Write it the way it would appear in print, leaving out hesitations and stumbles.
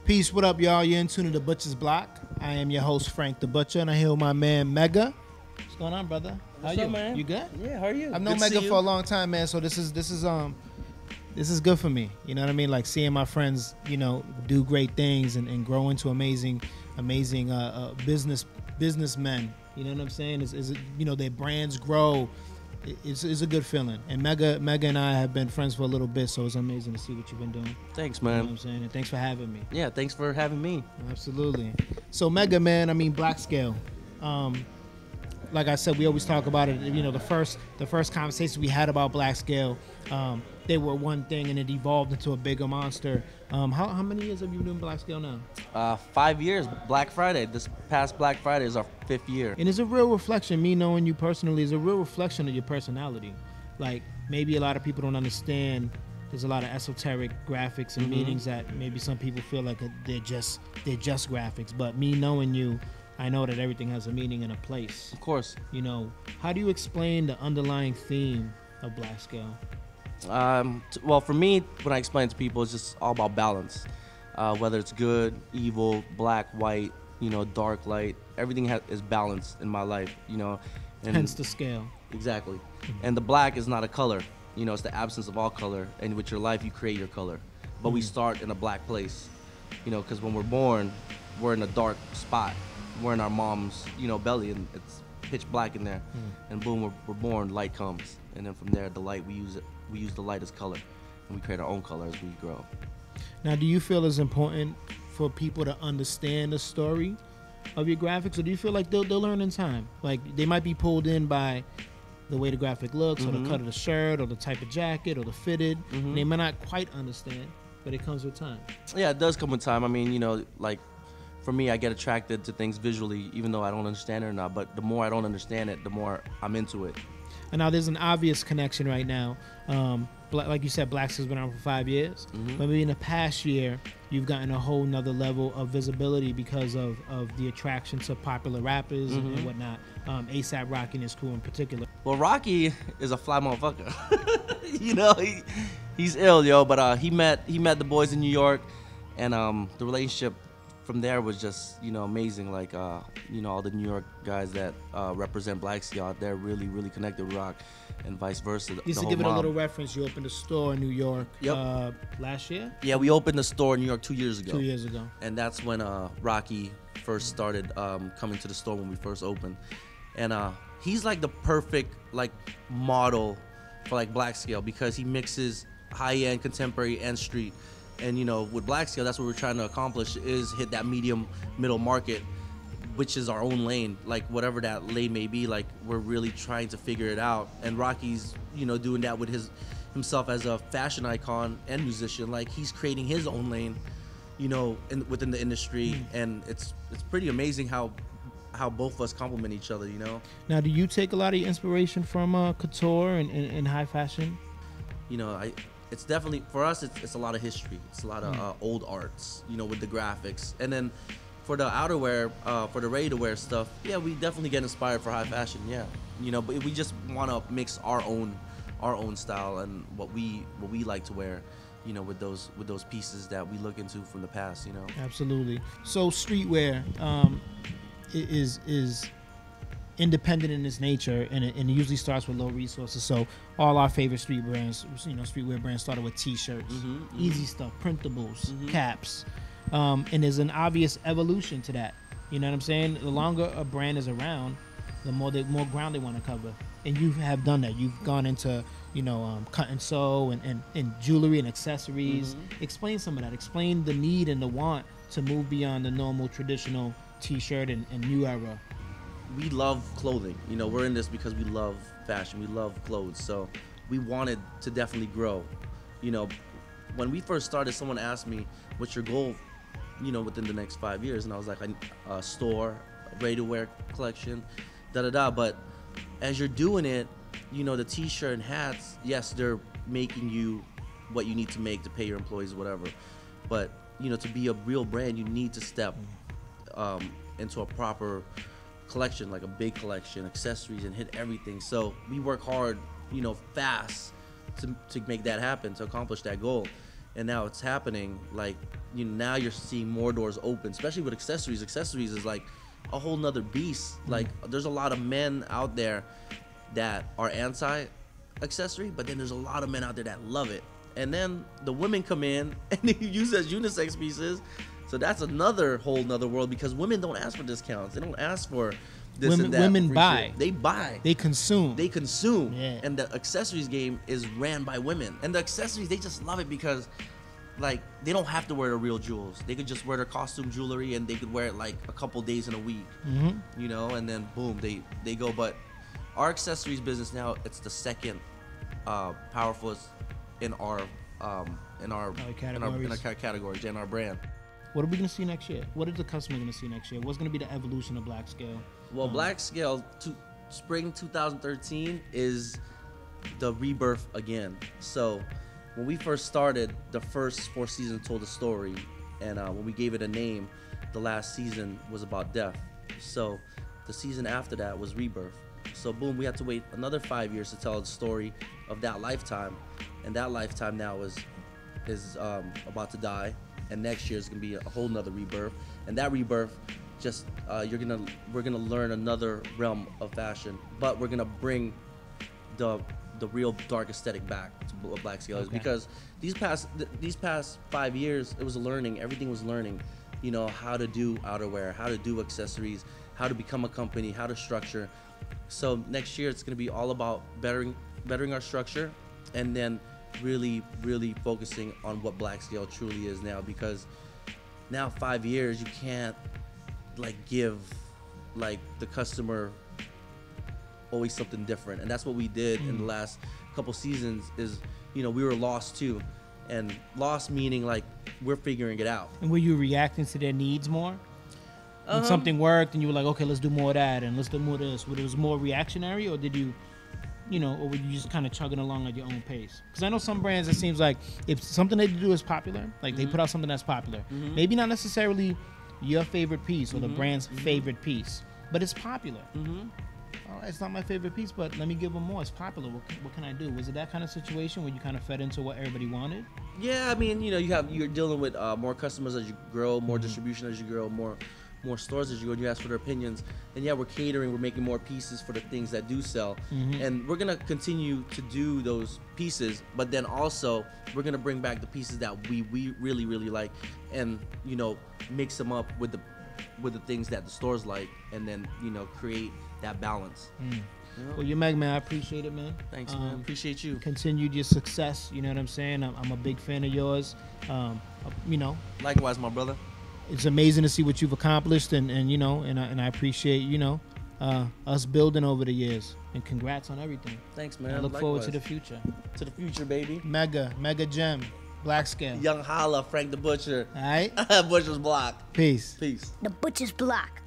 Peace, what up, y'all? You're in tune to the Butcher's Block. I am your host, Frank the Butcher, and I'm here with my man, Mega. What's going on, brother? What's up, man? You good? Yeah, how are you? I've known Mega for a long time, man, so this is good for me. You know what I mean? Like seeing my friends, do great things and grow into amazing businessmen. You know what I'm saying? Their brands grow. It's a good feeling. And Mega and I have been friends for a little bit, so it's amazing to see what you've been doing. Thanks, man. You know what I'm saying? And thanks for having me. Yeah, thanks for having me. Absolutely. So Mega, man, Black Scale. Like I said, we always talk about it. The first conversation we had about Black Scale, they were one thing and it evolved into a bigger monster. How many years have you been doing Black Scale now? 5 years. Black Friday. This past Black Friday is our 5th year. And it's a real reflection. Me knowing you personally is a real reflection of your personality. Like maybe a lot of people don't understand. There's a lot of esoteric graphics and meanings that maybe some people feel like they're just graphics. But me knowing you, I know that everything has a meaning and a place. Of course. How do you explain the underlying theme of Black Scale? Well, for me, when I explain it to people, it's just all about balance. Whether it's good, evil, black, white, dark, light, everything is balanced in my life, And hence the scale. Exactly. And the black is not a color. It's the absence of all color. And with your life, you create your color. But we start in a black place, because when we're born, we're in a dark spot. We're in our mom's, belly, and it's pitch black in there. And boom, we're born, light comes. And then from there, the light, we use the light as color. And we create our own color as we grow. Now, do you feel it's important for people to understand the story of your graphics, or do you feel like they'll learn in time? Like, they might be pulled in by the way the graphic looks, or the cut of the shirt, or the type of jacket, or the fitted. And they might not quite understand, but it comes with time. Yeah, it does come with time. Like, for me, I get attracted to things visually, even though I don't understand it or not. But the more I don't understand it, the more I'm into it. And now there's an obvious connection right now. Like you said, Black Scale's been around for 5 years. But maybe in the past year, you've gotten a whole nother level of visibility because of the attraction to popular rappers and whatnot. A$AP Rocky and his crew in particular. Well, Rocky is a fly motherfucker. He's ill, yo. But he met the boys in New York, and the relationship from there was just, amazing. Like, all the New York guys that represent Black Scale out there really, really connected with Rock, and vice versa. Just to give it a little reference, you opened a store in New York last year? Yeah, we opened a store in New York 2 years ago. 2 years ago. And that's when Rocky first started coming to the store when we first opened. And he's like the perfect model for Black Scale, because he mixes high-end, contemporary, and street. And with Black Scale, that's what we're trying to accomplish, is hit that middle market, which is our own lane. Like, whatever that lane may be, we're really trying to figure it out. And Rocky's doing that with himself as a fashion icon and musician. Like, he's creating his own lane, within the industry. And it's pretty amazing how both of us complement each other. Now, do you take a lot of inspiration from couture and high fashion? It's definitely, for us, it's a lot of history. It's a lot of old arts, with the graphics. And then for the outerwear, for the ready-to-wear stuff, yeah, we definitely get inspired for high fashion, yeah. But we just want to mix our own style and what we like to wear, with those pieces that we look into from the past, Absolutely. So streetwear is independent in its nature, and it usually starts with low resources. So all our favorite street brands, streetwear brands started with t-shirts, easy stuff, printables, caps, and there's an obvious evolution to that. You know what I'm saying? The longer a brand is around, the more ground they want to cover, and you have done that. You've gone into cut and sew and jewelry and accessories. Explain some of that. Explain the need and the want to move beyond the normal traditional t-shirt and new era. We love clothing. We're in this because we love fashion. We love clothes. So we wanted to definitely grow. When we first started, someone asked me, what's your goal, within the next 5 years? And I was like, a store, a ready-to-wear collection, da-da-da. But as you're doing it, the t-shirt and hats, yes, they're making you what you need to make to pay your employees, whatever. But you know, to be a real brand, you need to step into a proper collection, like a big collection, accessories, and hit everything. So we work hard, you know, fast to make that happen, to accomplish that goal. And now it's happening. Like, you know, now you're seeing more doors open, especially with accessories. Accessories is like a whole nother beast. Like, there's a lot of men out there that are anti-accessory, but then there's a lot of men out there that love it. And then the women come in and they use as unisex pieces. So that's whole nother world, because women don't ask for discounts. They don't ask for this and that. Women buy. They buy. They consume. They consume. Yeah. And the accessories game is ran by women. And the accessories, they just love it because, like, they don't have to wear the real jewels. They could just wear their costume jewelry, and they could wear it like a couple days in a week. You know, and then boom, they go. But our accessories business now, it's the second powerfulest in our categories and our brand. What are we gonna see next year? What is the customer gonna see next year? What's gonna be the evolution of Black Scale? Well, Black Scale spring 2013 is the rebirth again. So when we first started, the first 4 seasons told a story, and when we gave it a name, the last season was about death. So the season after that was rebirth. So boom, we had to wait another 5 years to tell the story of that lifetime, and that lifetime now is about to die, and next year is gonna be a whole nother rebirth. And that rebirth, just we're gonna learn another realm of fashion, but we're gonna bring the real dark aesthetic back to what Black Scale is, because these past 5 years, it was learning. Everything was learning, you know, how to do outerwear, how to do accessories, how to become a company, how to structure. So next year it's gonna be all about bettering our structure, and then really focusing on what Black Scale truly is now, because now 5 years you can't like give like the customer always something different. And that's what we did in the last couple seasons. Is, you know, we were lost too, and lost meaning like we're figuring it out. And were you reacting to their needs more? When something worked and you were like, okay, let's do more of that and let's do more of this, it was more reactionary, or did you, you know, or were you just kind of chugging along at your own pace? Because I know some brands, it seems like if something they do is popular, like they put out something that's popular, maybe not necessarily your favorite piece or the brand's favorite piece, but it's popular. Oh, it's not my favorite piece, but let me give them more. It's popular. What can I do? Was it that kind of situation where you kind of fed into what everybody wanted? Yeah, I mean, you know, you're dealing with more customers as you grow, more distribution as you grow, more stores as you go, and you ask for their opinions. And yeah, we're catering, we're making more pieces for the things that do sell. And we're gonna continue to do those pieces, but then also we're gonna bring back the pieces that we really like, and, you know, mix them up with the things that the stores like, and then, you know, create that balance. You know? Well, you're Meg, man. I appreciate it, man. Thanks, man. Appreciate you. Continued your success. You know what I'm saying? I'm a big fan of yours. You know. Likewise, my brother. It's amazing to see what you've accomplished, and you know, and I appreciate, you know, us building over the years. And congrats on everything. Thanks, man. I look forward to the future. To the future, baby. Mega gem, Black Scale. Young Holla, Frank the Butcher. All right. Butcher's Block. Peace. Peace. The Butcher's Block.